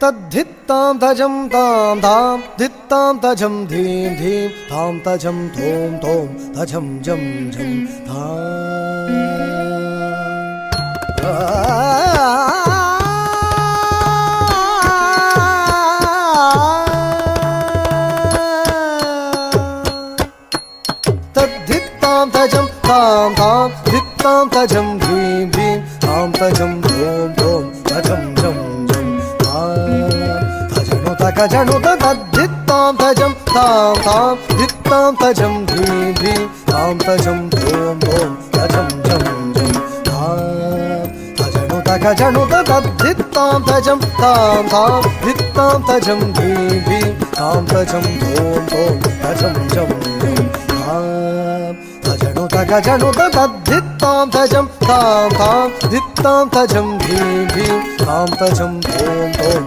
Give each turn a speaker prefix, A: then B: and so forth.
A: तद्धित्तां तजं तां धां धित्तां तजं धीं धीं तां तजं थों थों तजं जं जं तद्धित्तां तजं तां धां धित्तां तजं धीं धीं तां तजं थों थों तजं जं तजनुत तद्धित्तां तजं तां तां धित्तां तजं धीं धीं तां तजं थों थों तजं जं जं तजनुत तद्धित्तां तजं तां तां धित्तां तजं धीं धीं तां तजं थों थों तजं जं जं तजनुत तद्धित्तां तजं तां तां धित्तां तजं धीं धीं तां तजं थों थों